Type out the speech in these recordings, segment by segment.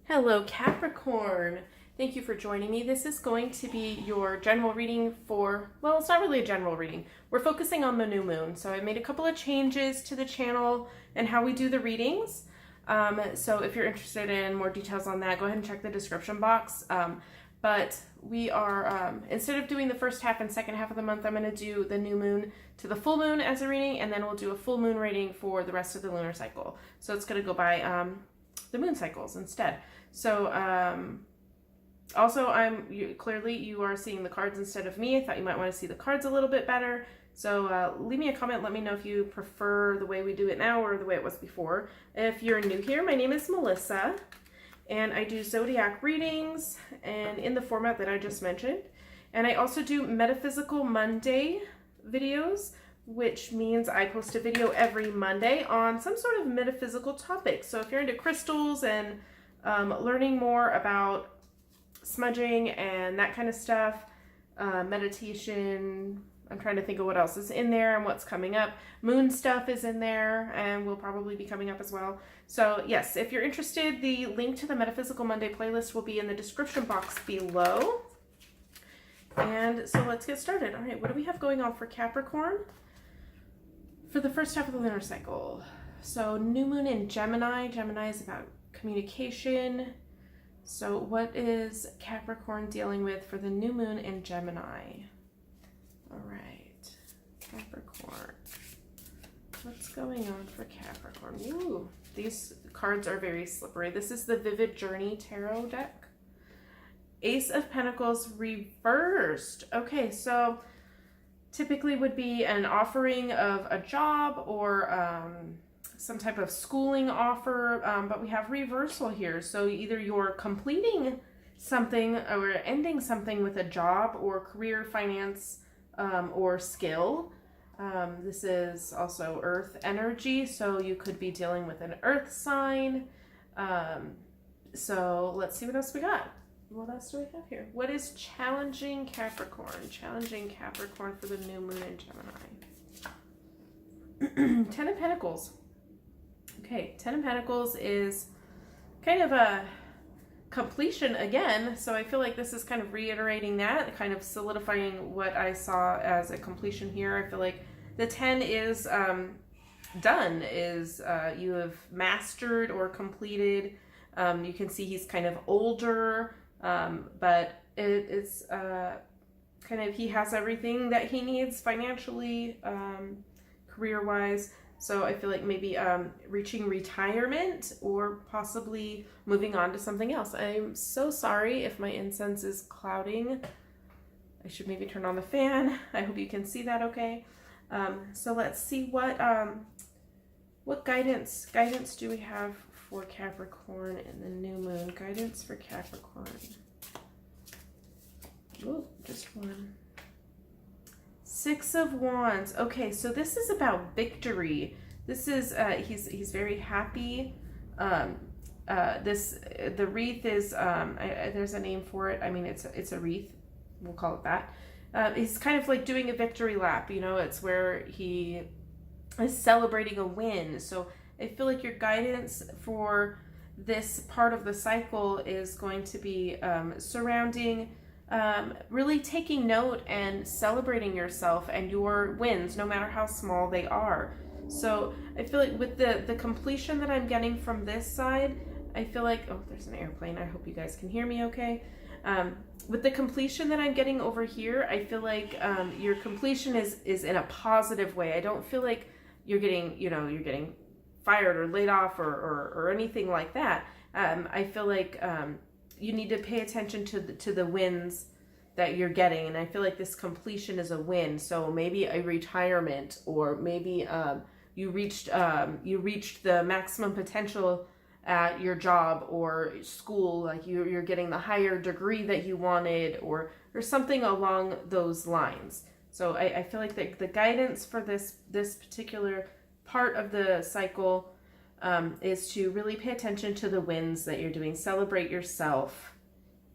Hello, Capricorn. Thank you for joining me. This is going to be your general reading for, well, it's not really a general reading. We're focusing on the new moon. So I made a couple of changes to the channel and how we do the readings. So if you're interested in more details on that, go ahead and check the description box. But we are, instead of doing the first half and second half of the month, I'm going to do the new moon to the full moon as a reading, and then we'll do a full moon reading for the rest of the lunar cycle. So it's going to go by the moon cycles instead. So also clearly you are seeing the cards instead of me. I thought you might want to see the cards a little bit better. So leave me a comment. Let me know if you prefer the way we do it now or the way it was before. If you're new here, my name is Melissa, and I do zodiac readings and in the format that I just mentioned. And I also do Metaphysical Monday videos, which means I post a video every Monday on some sort of metaphysical topic. So if you're into crystals and learning more about smudging and that kind of stuff, meditation, I'm trying to think of what else is in there and what's coming up. Moon stuff is in there and will probably be coming up as well. So yes, if you're interested, the link to the Metaphysical Monday playlist will be in the description box below. And so let's get started. All right, what do we have going on for Capricorn for the first half of the lunar cycle? So new moon in Gemini. Gemini is about communication. So what is Capricorn dealing with for the new moon in Gemini? All right, Capricorn. What's going on for Capricorn? Ooh, these cards are very slippery. This is the Vivid Journey Tarot deck. Ace of Pentacles reversed. Okay, so typically would be an offering of a job or some type of schooling offer, but we have reversal here. So either you're completing something or ending something with a job or career, finance, or skill. This is also earth energy, so you could be dealing with an earth sign. So let's see what else we got. What else do we have here? What is challenging Capricorn? Challenging Capricorn for the new moon in Gemini. 10 of Pentacles. Okay, 10 of Pentacles is kind of a completion again. So I feel like this is kind of reiterating that, kind of solidifying what I saw as a completion here. I feel like the 10 is done, is you have mastered or completed. You can see he's kind of older, but it's kind of, he has everything that he needs financially, career-wise. So I feel like maybe reaching retirement or possibly moving on to something else. I'm so sorry if my incense is clouding. I should maybe turn on the fan. I hope you can see that okay. So let's see what guidance do we have for Capricorn in the new moon. Guidance for Capricorn. Ooh, just one. 6 of Wands. Okay, so this is about victory. This is he's very happy. The wreath is there's a name for it. I mean, it's a wreath. We'll call it that. He's kind of like doing a victory lap. You know, it's where he is celebrating a win. So I feel like your guidance for this part of the cycle is going to be surrounding. Really taking note and celebrating yourself and your wins, no matter how small they are. So I feel like with the completion that I'm getting from this side, I feel like, oh, there's an airplane. I hope you guys can hear me okay. With the completion that I'm getting over here, I feel like your completion is in a positive way. I don't feel like you're getting fired or laid off or anything like that. I feel like you need to pay attention to the wins that you're getting, and I feel like this completion is a win. So maybe a retirement, or maybe you reached the maximum potential at your job or school, like you're getting the higher degree that you wanted, or something along those lines. So I feel like the guidance for this particular part of the cycle is to really pay attention to the wins that you're doing. Celebrate yourself,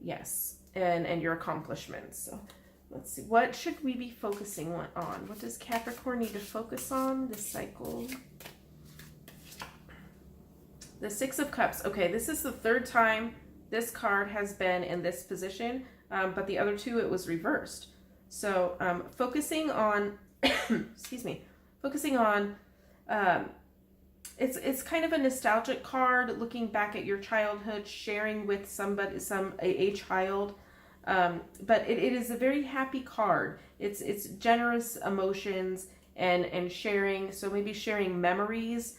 yes, and your accomplishments. So let's see, what should we be focusing on? What does Capricorn need to focus on this cycle? The Six of Cups. Okay, this is the third time this card has been in this position, but the other two, it was reversed. So focusing on, excuse me, focusing on, it's kind of a nostalgic card, looking back at your childhood, sharing with somebody, a child. But it is a very happy card. It's generous emotions and sharing. So maybe sharing memories.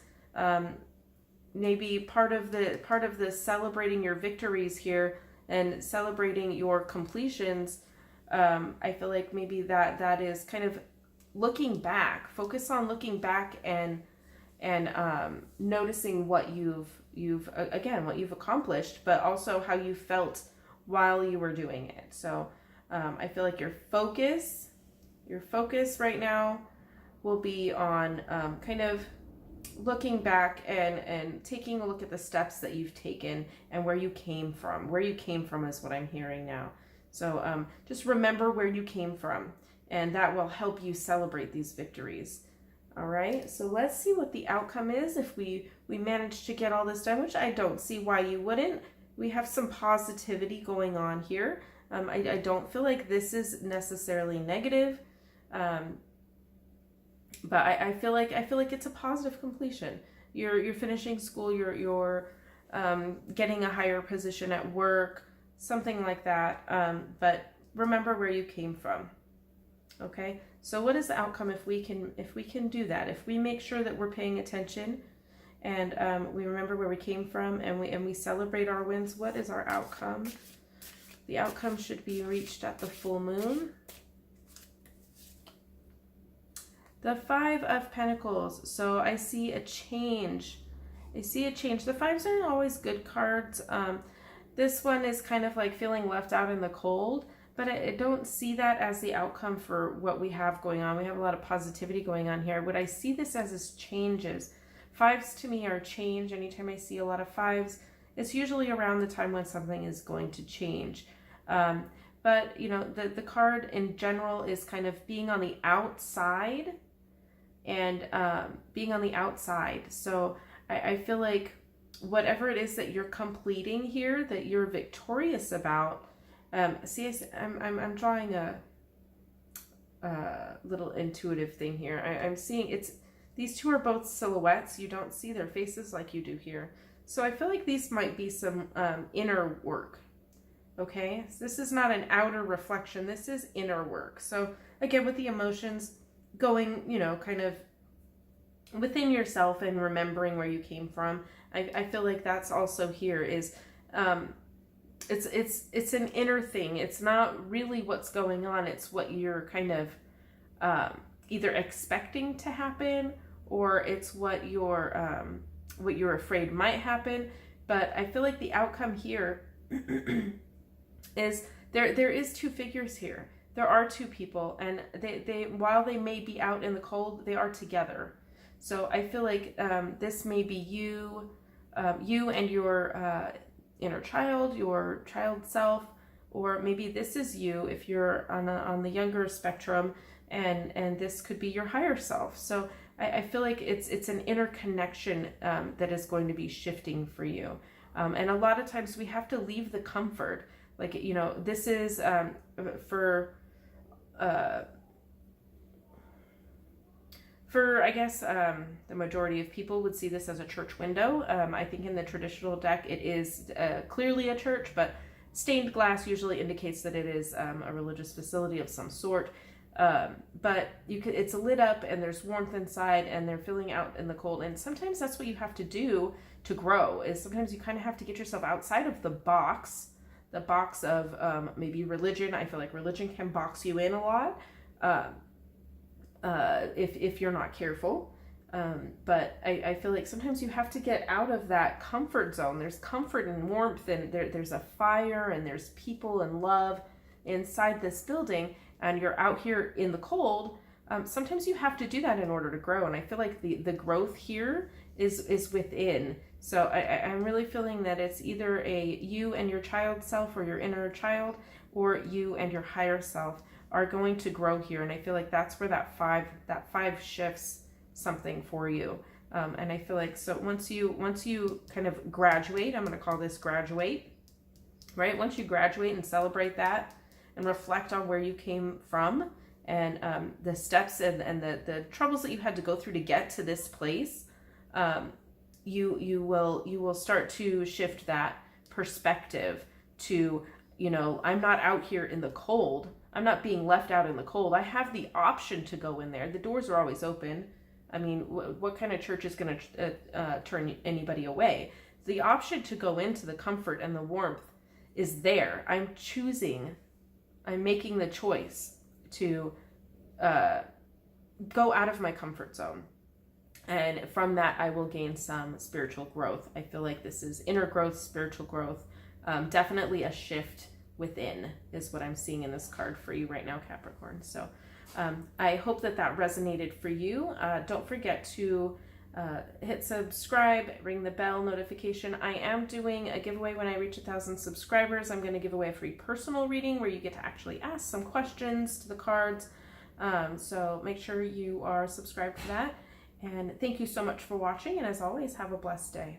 Maybe part of the celebrating your victories here and celebrating your completions. I feel like maybe that is kind of looking back. Focus on looking back and noticing what you've accomplished, but also how you felt while you were doing it. So I feel like your focus right now will be on kind of looking back and taking a look at the steps that you've taken and where you came from. Where you came from is what I'm hearing now. So just remember where you came from, and that will help you celebrate these victories. All right, so let's see what the outcome is if we manage to get all this done, which I don't see why you wouldn't. We have some positivity going on here. I don't feel like this is necessarily negative. But I feel like it's a positive completion. You're finishing school. You're getting a higher position at work, something like that. But remember where you came from. Okay. So what is the outcome if we can do that? If we make sure that we're paying attention and we remember where we came from and we celebrate our wins. What is our outcome? The outcome should be reached at the full moon. The Five of Pentacles. So I see a change. The fives aren't always good cards. This one is kind of like feeling left out in the cold, but I don't see that as the outcome for what we have going on. We have a lot of positivity going on here. What I see this as is changes. Fives to me are change. Anytime I see a lot of fives, it's usually around the time when something is going to change. But you know, the card in general is kind of being on the outside and being on the outside. So I feel like whatever it is that you're completing here, that you're victorious about. See, I'm drawing a little intuitive thing here. I'm seeing these two are both silhouettes. You don't see their faces like you do here. So I feel like these might be some inner work. Okay, so this is not an outer reflection. This is inner work. So again, with the emotions going, you know, kind of within yourself and remembering where you came from. I feel like that's also here is, it's an inner thing. It's not really what's going on. It's what you're kind of either expecting to happen, or it's what you're afraid might happen. But I feel like the outcome here is there is two figures here. There are two people, and they while they may be out in the cold, they are together. So I feel like this may be you and your inner child, your child self, or maybe this is you if you're on the younger spectrum, and this could be your higher self. So I feel like it's an inner connection that is going to be shifting for you. And a lot of times we have to leave the comfort. Like, you know, this is for I guess the majority of people would see this as a church window. I think in the traditional deck it is clearly a church, but stained glass usually indicates that it is a religious facility of some sort. But it's lit up and there's warmth inside, and they're filling out in the cold. And sometimes that's what you have to do to grow, is sometimes you kind of have to get yourself outside of the box of maybe religion. I feel like religion can box you in a lot if you're not careful. But I feel like sometimes you have to get out of that comfort zone. There's comfort and warmth, and there's a fire, and there's people and love inside this building, and you're out here in the cold. Sometimes you have to do that in order to grow, and I feel like the growth here is within. So I'm really feeling that it's either you and your child self, or your inner child, or you and your higher self are going to grow here. And I feel like that's where that five shifts something for you. And I feel like, so once you kind of graduate, I'm going to call this graduate, right? Once you graduate and celebrate that and reflect on where you came from, and the steps and the troubles that you had to go through to get to this place, you will start to shift that perspective to, I'm not out here in the cold. I'm not being left out in the cold. I have the option to go in there. The doors are always open. I mean, what kind of church is going to turn anybody away? The option to go into the comfort and the warmth is there. I'm making the choice to go out of my comfort zone. And from that, I will gain some spiritual growth. I feel like this is inner growth, spiritual growth. Definitely a shift within is what I'm seeing in this card for you right now, Capricorn. So I hope that resonated for you. Don't forget to hit subscribe, ring the bell notification. I am doing a giveaway when I reach 1,000 subscribers. I'm going to give away a free personal reading where you get to actually ask some questions to the cards. So make sure you are subscribed for that. And thank you so much for watching. And as always, have a blessed day.